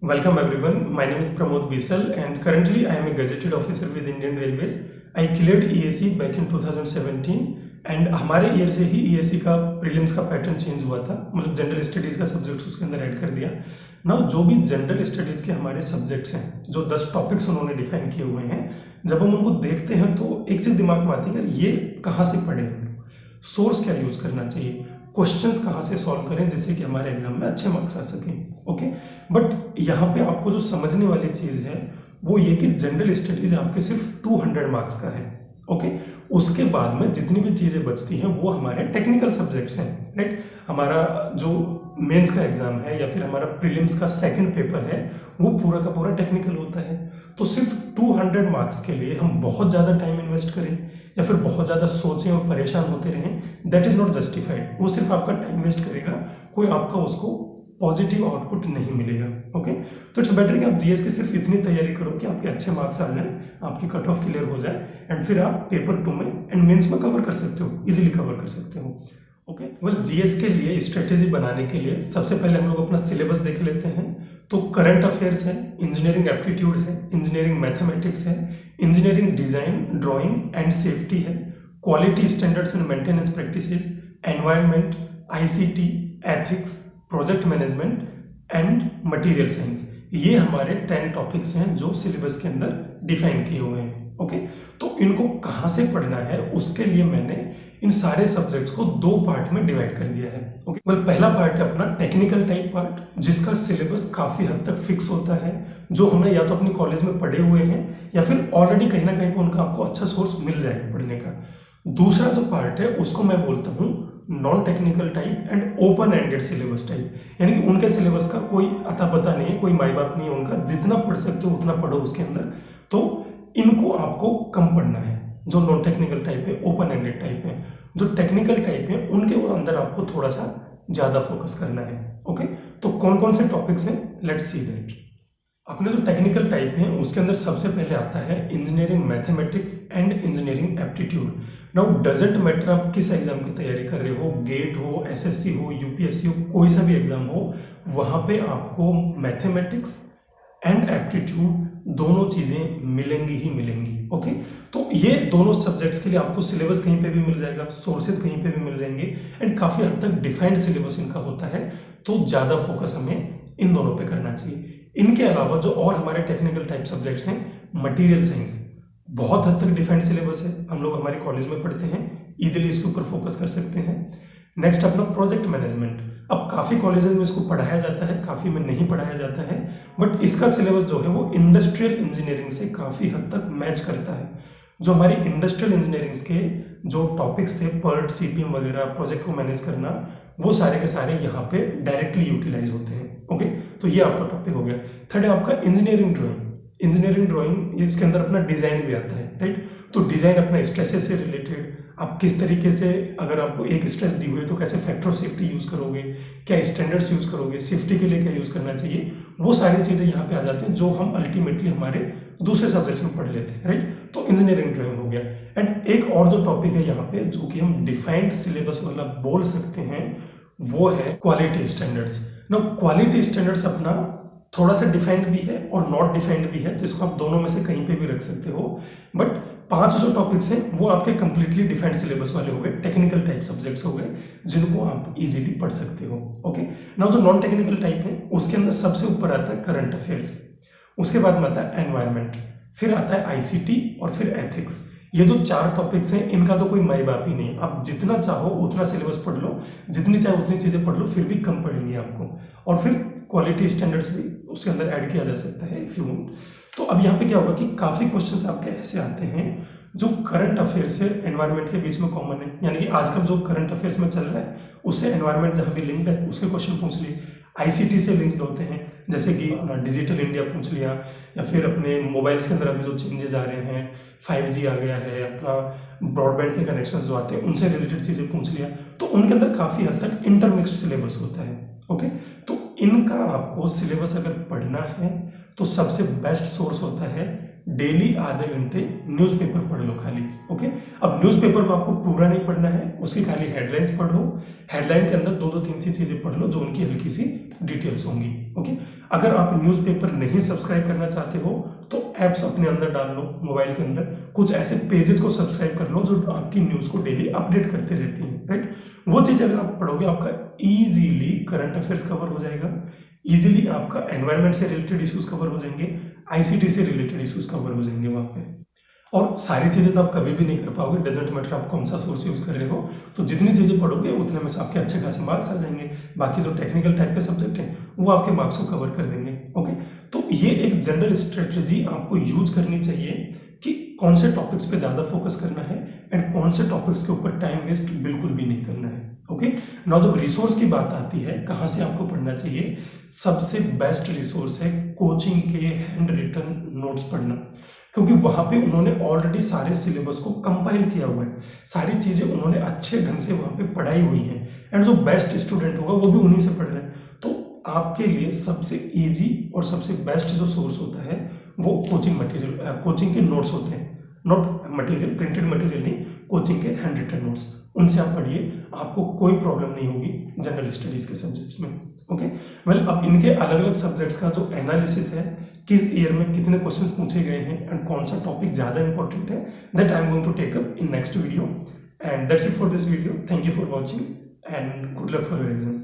Welcome everyone. My name is Pramod Beesal and currently I am a gazetted officer with Indian Railways. I cleared ESE back in 2017 and हमारे year से ही ESE का prelims का pattern change हुआ था, मतलब general studies का subject उसके अंदर ऐड कर दिया। नाउ जो भी जनरल स्टडीज़ के हमारे सब्जेक्ट्स हैं, जो 10 टॉपिक्स उन्होंने डिफाइन किए हुए हैं, जब हम उनको देखते हैं तो एक चीज़ दिमाग में आती है कि ये कहाँ से पढ़े, सोर्स क्या यूज़ करना चाहिए, क्वेश्चंस कहाँ से सॉल्व करें जिससे कि हमारे एग्जाम में अच्छे मार्क्स आ सकें। ओके, बट यहाँ पे आपको जो समझने वाली चीज़ है वो ये कि जनरल स्टडीज आपके सिर्फ 200 मार्क्स का है। ओके, उसके बाद में जितनी भी चीज़ें बचती हैं वो हमारे टेक्निकल सब्जेक्ट्स हैं, राइट। हमारा जो मेंस का एग्जाम है या फिर हमारा प्रीलिम्स का सेकंड पेपर है वो पूरा का पूरा टेक्निकल होता है। तो सिर्फ 200 मार्क्स के लिए हम बहुत ज़्यादा टाइम इन्वेस्ट करें या फिर बहुत ज़्यादा सोचें और परेशान होते रहें, दैट इज़ नॉट जस्टिफाइड। वो सिर्फ आपका टाइम वेस्ट करेगा, कोई आपका उसको पॉजिटिव आउटपुट नहीं मिलेगा। ओके, तो इट्स बेटर कि आप जीएस की सिर्फ इतनी तैयारी करो कि आपके अच्छे मार्क्स आ जाएं, आपकी कट ऑफ क्लियर हो जाए एंड फिर आप पेपर 2 में एंड मेंस में कवर कर सकते हो, इजीली कवर कर सकते हो। ओके, वेल जीएस के लिए स्ट्रेटेजी बनाने के लिए सबसे पहले हम लोग अपना सिलेबस देख लेते हैं। तो करंट अफेयर्स है, इंजीनियरिंग एप्टीट्यूड है, इंजीनियरिंग मैथमेटिक्स है, engineering design, drawing and safety है, quality standards and maintenance practices, environment, ICT, ethics, project management and material science. ये हमारे 10 टॉपिक्स हैं जो सिलेबस के अंदर डिफाइन किए हुए हैं। ओके, तो इनको कहाँ से पढ़ना है उसके लिए मैंने इन सारे सब्जेक्ट्स को 2 पार्ट में डिवाइड कर दिया है। ओके, वेल पहला पार्ट है अपना टेक्निकल टाइप पार्ट, जिसका सिलेबस काफी हद तक फिक्स होता है, जो हमने या तो अपनी कॉलेज में पढ़े हुए हैं या फिर ऑलरेडी कहीं ना कहीं पर उनका आपको अच्छा सोर्स मिल जाएगा पढ़ने का। दूसरा जो पार्ट है उसको मैं बोलता हूँ non technical type and open ended syllabus type, यानी कि उनके सिलेबस का कोई अता पता नहीं है, कोई माई बाप नहीं है उनका, जितना पढ़ सकते हो उतना पढ़ो उसके अंदर। तो इनको आपको कम पढ़ना है, जो नॉन टेक्निकल टाइप है, ओपन एंडेड टाइप है। जो टेक्निकल टाइप है उनके अंदर आपको थोड़ा सा ज्यादा फोकस करना है। ओके, तो कौन कौन से टॉपिक्स हैं, लेट्स सी दैट। अपने जो टेक्निकल टाइप है उसके अंदर सबसे पहले आता है engineering mathematics and engineering aptitude. Now doesn't matter आप किस एग्जाम की तैयारी कर रहे हो, गेट हो, एसएससी हो, यूपीएससी हो, कोई सा भी एग्जाम हो, वहां पे आपको मैथमेटिक्स एंड एप्टीट्यूड दोनों चीजें मिलेंगी ही मिलेंगी। ओके, तो ये दोनों सब्जेक्ट्स के लिए आपको सिलेबस कहीं पे भी मिल जाएगा, सोर्सेज कहीं पे भी मिल जाएंगे एंड काफी हद तक डिफाइंड सिलेबस इनका होता है, तो ज्यादा फोकस हमें इन दोनों पे करना चाहिए। इनके अलावा जो और हमारे टेक्निकल टाइप सब्जेक्ट्स हैं, मटेरियल साइंस बहुत हद तक डिफाइंड सिलेबस है, हम लोग हमारे कॉलेज में पढ़ते हैं, इजीली इसके ऊपर फोकस कर सकते हैं। नेक्स्ट अपना प्रोजेक्ट मैनेजमेंट, अब काफ़ी कॉलेजेस में इसको पढ़ाया जाता है, काफ़ी में नहीं पढ़ाया जाता है, बट इसका सिलेबस जो है वो इंडस्ट्रियल इंजीनियरिंग से काफ़ी हद तक मैच करता है। जो हमारी इंडस्ट्रियल इंजीनियरिंग के जो टॉपिक्स थे, पर्ट, सीपीएम वगैरह, प्रोजेक्ट को मैनेज करना, वो सारे के सारे यहाँ पे डायरेक्टली यूटिलाइज होते हैं। ओके, तो ये आपका टॉपिक हो गया। थर्ड है आपका इंजीनियरिंग ड्राइंग। इंजीनियरिंग ड्राइंग इसके अंदर अपना डिजाइन भी आता है, राइट। तो डिजाइन अपना स्ट्रेसेस से रिलेटेड, आप किस तरीके से, अगर आपको एक स्ट्रेस दी हुई है तो कैसे फैक्टर ऑफ सेफ्टी यूज करोगे, क्या स्टैंडर्ड्स यूज करोगे, सेफ्टी के लिए क्या यूज करना चाहिए, वो सारी चीजें यहाँ पे आ जाती हैं जो हम अल्टीमेटली हमारे दूसरे सब्जेक्ट्स में पढ़ लेते हैं, राइट। तो इंजीनियरिंग ड्राइंग हो गया। एंड एक और जो टॉपिक है यहाँ पे जो कि हम डिफाइंड सिलेबस वाला बोल सकते हैं, वो है क्वालिटी स्टैंडर्ड्स। ना क्वालिटी स्टैंडर्ड्स अपना थोड़ा सा डिफाइंड भी है और नॉट डिफाइंड भी है, तो इसको आप दोनों में से कहीं पे भी रख सकते हो। बट 5 जो टॉपिक्स हैं वो आपके कंप्लीटली डिफाइंड सिलेबस वाले हो गए, टेक्निकल टाइप सब्जेक्ट्स हो गए, जिनको आप इजीली पढ़ सकते हो। ओके, नाउ जो नॉन टेक्निकल टाइप है उसके अंदर सबसे ऊपर आता है करंट अफेयर्स, उसके बाद में आता है एनवायरनमेंट, फिर आता है आईसीटी और फिर एथिक्स। ये जो 4 टॉपिक्स हैं इनका तो कोई माई बाप ही नहीं, आप जितना चाहो उतना सिलेबस पढ़ लो, जितनी चाहे उतनी चीजें पढ़ लो, फिर भी कम पढ़ेंगे आपको। और फिर क्वालिटी स्टैंडर्ड्स भी उसके अंदर ऐड किया जा सकता है इफ यू वांट। तो अब यहाँ पे क्या होगा कि काफी क्वेश्चंस आपके ऐसे आते हैं जो करंट अफेयर से एनवायरनमेंट के बीच में कॉमन है, यानी कि आजकल जो करंट अफेयर्स में चल रहा है उससे एनवायरनमेंट जहां भी लिंक्ड है उसके क्वेश्चन पूछ लिए। आईसीटी से लिंक्ड होते हैं, जैसे कि डिजिटल इंडिया पूछ लिया, या फिर अपने मोबाइल्स के अंदर अभी जो चेंजेस आ रहे हैं, 5G आ गया है, अपना ब्रॉडबैंड के कनेक्शन जो आते हैं उनसे रिलेटेड चीजें पूछ लिया, तो उनके अंदर काफी हद तक इंटरमिक्स्ड सिलेबस होता है। ओके, तो इनका आपको सिलेबस अगर पढ़ना है तो सबसे बेस्ट सोर्स होता है डेली आधे घंटे न्यूज़पेपर पढ़ लो खाली। ओके, अब न्यूज़पेपर को आपको पूरा नहीं पढ़ना है, उसकी खाली हेडलाइंस पढ़ लो। हेडलाइन के अंदर दो दो तीन तीन चीजें पढ़ लो जो उनकी हल्की सी डिटेल्स होंगी। ओके, अगर आप न्यूज़पेपर नहीं सब्सक्राइब करना चाहते हो तो एप्स अपने अंदर डाल लो, मोबाइल के अंदर कुछ ऐसे पेजेस को सब्सक्राइब कर लो जो आपकी न्यूज़ को डेली अपडेट करते रहती हैं, राइट। वो चीज़ अगर आप पढ़ोगे आपका इजीली करंट अफेयर्स कवर हो जाएगा, इजीली आपका एनवायरनमेंट से रिलेटेड इश्यूज कवर हो जाएंगे, आईसीटी से रिलेटेड इश्यूज कवर हो जाएंगे वहाँ पे। और सारी चीज़ें तो आप कभी भी नहीं कर पाओगे, डजेंट मैटर आप कौन सा सोर्स यूज कर रहे हो। तो जितनी चीज़ें पढ़ोगे उतने में से आपके अच्छे खासे मार्क्स आ जाएंगे। बाकी जो टेक्निकल टाइप के सब्जेक्ट हैं वो आपके मार्क्स को कवर कर देंगे। ओके, तो ये एक जनरल स्ट्रेटजी आपको यूज करनी चाहिए कि कौन से टॉपिक्स पे ज़्यादा फोकस करना है एंड कौन से टॉपिक्स के ऊपर टाइम वेस्ट बिल्कुल भी नहीं करना है। ओके, नाउ जब रिसोर्स की बात आती है कहाँ से आपको पढ़ना चाहिए, सबसे बेस्ट रिसोर्स है कोचिंग के हैंड रिटन नोट्स पढ़ना, क्योंकि वहां पे उन्होंने ऑलरेडी सारे सिलेबस को कंपाइल किया हुआ है, सारी चीजें उन्होंने अच्छे ढंग से वहां पे पढ़ाई हुई है एंड जो बेस्ट स्टूडेंट होगा वो भी उन्हीं से पढ़ रहे हैं। तो आपके लिए सबसे इजी और सबसे बेस्ट जो सोर्स होता है वो कोचिंग मटेरियल, कोचिंग के नोट्स होते हैं, नोट मटेरियल, प्रिंटेड मटेरियल नहीं, कोचिंग के हैंड रिटन नोट्स, उनसे आप पढ़िए, आपको कोई प्रॉब्लम नहीं होगी जनरल स्टडीज के सब्जेक्ट्स में। ओके, वेल अब इनके अलग अलग सब्जेक्ट्स का जो एनालिसिस है, किस ईयर में कितने क्वेश्चंस पूछे गए हैं एंड कौन सा टॉपिक ज्यादा इंपॉर्टेंट है, that I am going to take up in next video. And that's it for this video, thank you for watching and good luck for your exam.